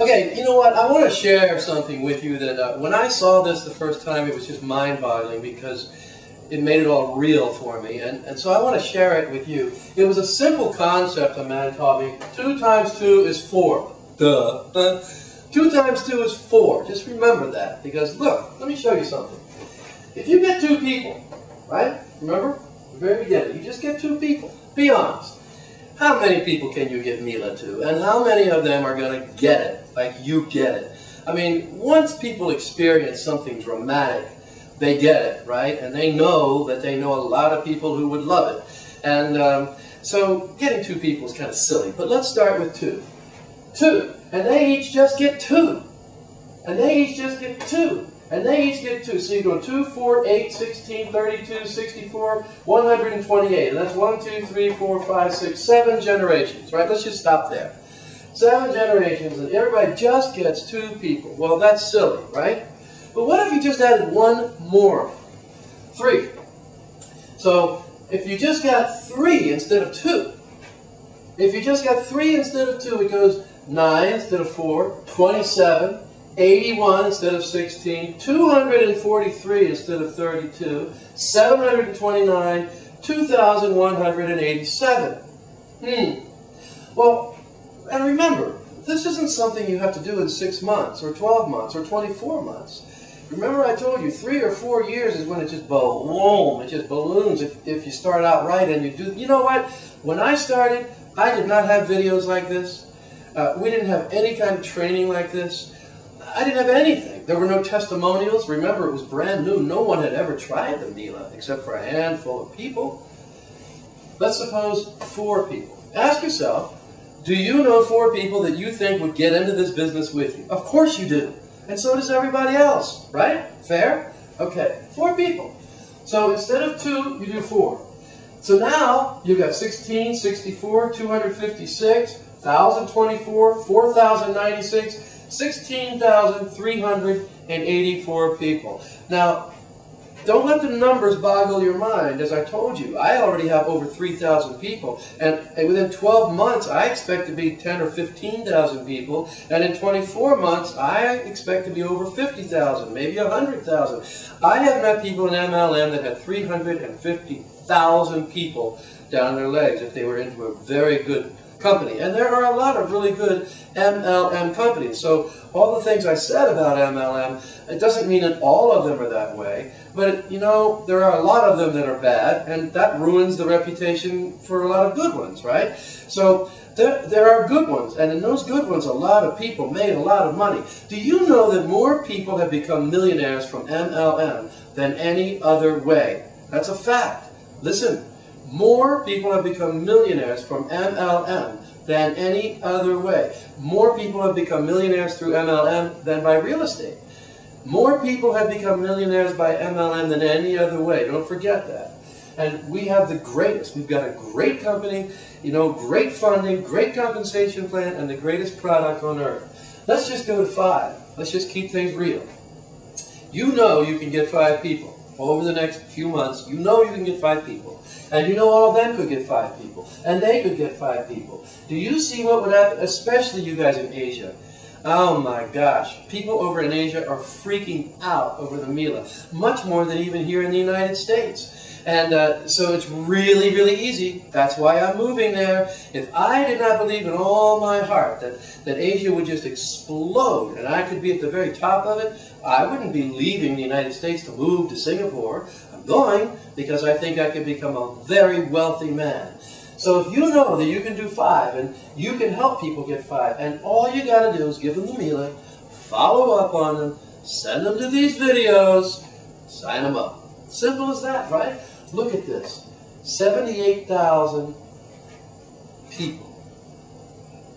Okay, you know what? I want to share something with you that when I saw this the first time, it was just mind-boggling because it made it all real for me. And so I want to share it with you. It was a simple concept a man taught me. 2 times 2 is 4. Duh. 2 times 2 is 4. Just remember that. Because look, let me show you something. If you get 2 people, right? Remember? The very beginning. You just get 2 people. Be honest. How many people can you give Mila to? And how many of them are going to get it like you get it? I mean, once people experience something dramatic, they get it, right? And they know that they know a lot of people who would love it. And so getting 2 people is kind of silly. But let's start with 2. 2. And they each just get 2. And they each just get 2. And they each get 2. So you go 2, 4, 8, 16, 32, 64, 128. And that's 1, 2, 3, 4, 5, 6, 7 generations, right? Let's just stop there. 7 generations, and everybody just gets 2 people. Well, that's silly, right? But what if you just added 1 more? 3. So if you just got 3 instead of 2, if you just got 3 instead of 2, it goes 9 instead of 4, 27, 81 instead of 16, 243 instead of 32, 729, 2,187. Well, and remember, this isn't something you have to do in 6 months, or 12 months, or 24 months. Remember I told you 3 or 4 years is when it just boom, it just balloons if you start out right and you do. You know what? When I started, I did not have videos like this. We didn't have any kind of training like this. I didn't have anything. There were no testimonials. Remember, it was brand new. No one had ever tried the Mila except for a handful of people. Let's suppose 4 people. Ask yourself, do you know 4 people that you think would get into this business with you? Of course you do. And so does everybody else, right? Fair? Okay, 4 people. So instead of 2, you do 4. So now you've got 16, 64, 256, 1,024, 4,096, 16,384 people. Now, don't let the numbers boggle your mind. As I told you, I already have over 3,000 people. And within 12 months, I expect to be 10 or 15,000 people. And in 24 months, I expect to be over 50,000, maybe 100,000. I have met people in MLM that had 350,000 people down their legs if they were into a very good company. And there are a lot of really good MLM companies. So all the things I said about MLM, it doesn't mean that all of them are that way. But, you know, there are a lot of them that are bad, and that ruins the reputation for a lot of good ones, right? So there are good ones, and in those good ones, a lot of people made a lot of money. Do you know that more people have become millionaires from MLM than any other way? That's a fact. Listen. More people have become millionaires from MLM than any other way. More people have become millionaires through MLM than by real estate. More people have become millionaires by MLM than any other way. Don't forget that. And we have the greatest. We've got a great company, you know, great funding, great compensation plan, and the greatest product on earth. Let's just go to 5. Let's just keep things real. You know you can get 5 people. Over the next few months, you know you can get 5 people. And you know all of them could get 5 people. And they could get 5 people. Do you see what would happen, especially you guys in Asia? Oh my gosh. People over in Asia are freaking out over the Mila. Much more than even here in the United States. And so it's really, really easy. That's why I'm moving there. If I did not believe in all my heart that Asia would just explode and I could be at the very top of it, I wouldn't be leaving the United States to move to Singapore. I'm going because I think I could become a very wealthy man. So if you know that you can do 5 and you can help people get 5, and all you got to do is give them the Mila, follow up on them, send them to these videos, sign them up. Simple as that, right? Look at this. 78,000 people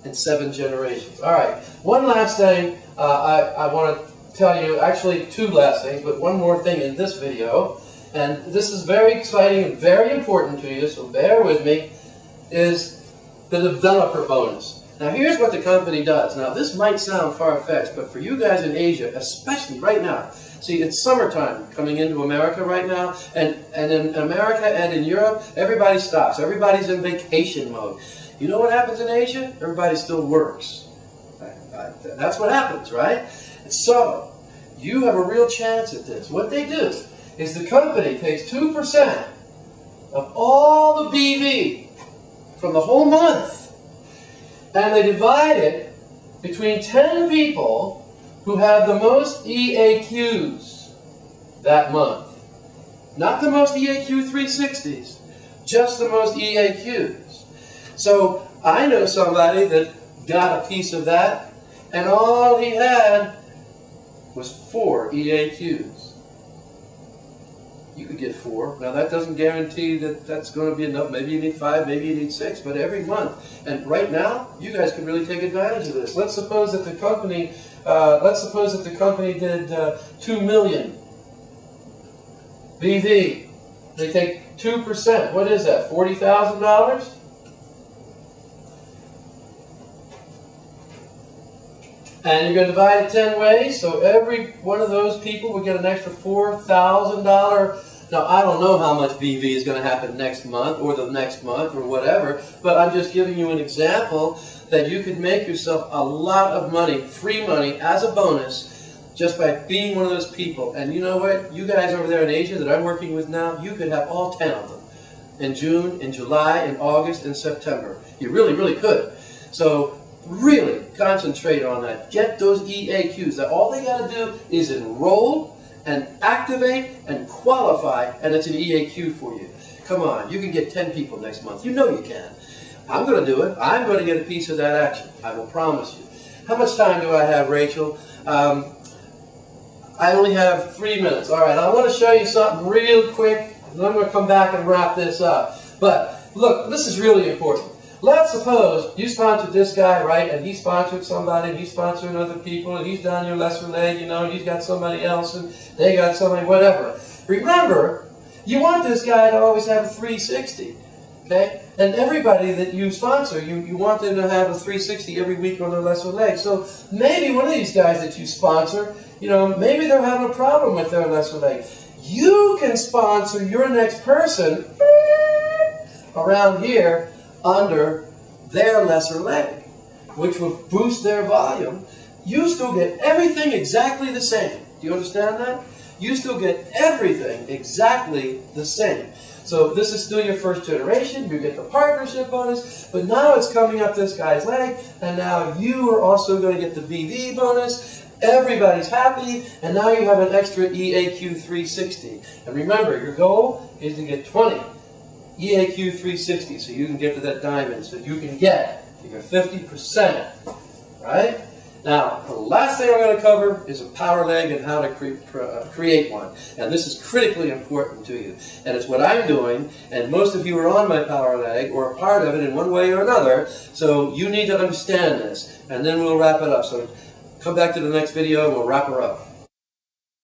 in 7 generations. All right. One last thing I want to tell you, actually 2 last things, but one more thing in this video, and this is very exciting and very important to you, so bear with me, is the developer bonus. Now here's what the company does. Now this might sound far-fetched, but for you guys in Asia, especially right now, see, it's summertime coming into America right now, and in America and in Europe, everybody stops. Everybody's in vacation mode. You know what happens in Asia? Everybody still works. That's what happens, right? So, you have a real chance at this. What they do is the company takes 2% of all the BV from the whole month, and they divide it between 10 people who have the most EAQs that month. Not the most EAQ 360s, just the most EAQs. So I know somebody that got a piece of that, and all he had was 4 EAQs. You could get 4. Now that doesn't guarantee that that's going to be enough. Maybe you need 5, maybe you need 6, but every month. And right now, you guys can really take advantage of this. Let's suppose that the company, did 2 million BV. They take 2%. What is that? $40,000. And you're going to divide it 10 ways, so every one of those people will get an extra $4,000. Now, I don't know how much BV is going to happen next month or the next month or whatever, but I'm just giving you an example that you could make yourself a lot of money, free money, as a bonus, just by being one of those people. And you know what? You guys over there in Asia that I'm working with now, you could have all 10 of them in June, in July, in August, in September. You really, really could. So, really concentrate on that. Get those EAQs. That all they got to do is enroll and activate and qualify, and it's an EAQ for you. Come on, you can get 10 people next month. You know you can. I'm going to do it. I'm going to get a piece of that action. I will promise you. How much time do I have, Rachel? I only have 3 minutes. All right, I want to show you something real quick, and then I'm going to come back and wrap this up. But look, this is really important. Let's suppose you sponsored this guy, right, and he sponsored somebody, and he's sponsoring other people, and he's down your lesser leg, you know, and he's got somebody else, and they got somebody, whatever. Remember, you want this guy to always have a 360, okay? And everybody that you sponsor, you want them to have a 360 every week on their lesser leg. So maybe one of these guys that you sponsor, you know, maybe they're having a problem with their lesser leg. You can sponsor your next person around here under their lesser leg, which will boost their volume. You still get everything exactly the same. Do you understand that? You still get everything exactly the same. So this is still your first generation. You get the partnership bonus, but now it's coming up this guy's leg, and now you are also going to get the BV bonus. Everybody's happy, and now you have an extra EAQ 360. And remember, your goal is to get 20. EAQ 360, so you can get to that diamond, so you can get to your 50%, right? Now, the last thing I'm going to cover is a power leg and how to create one. And this is critically important to you. And it's what I'm doing, and most of you are on my power leg or a part of it in one way or another, so you need to understand this. And then we'll wrap it up. So come back to the next video and we'll wrap her up.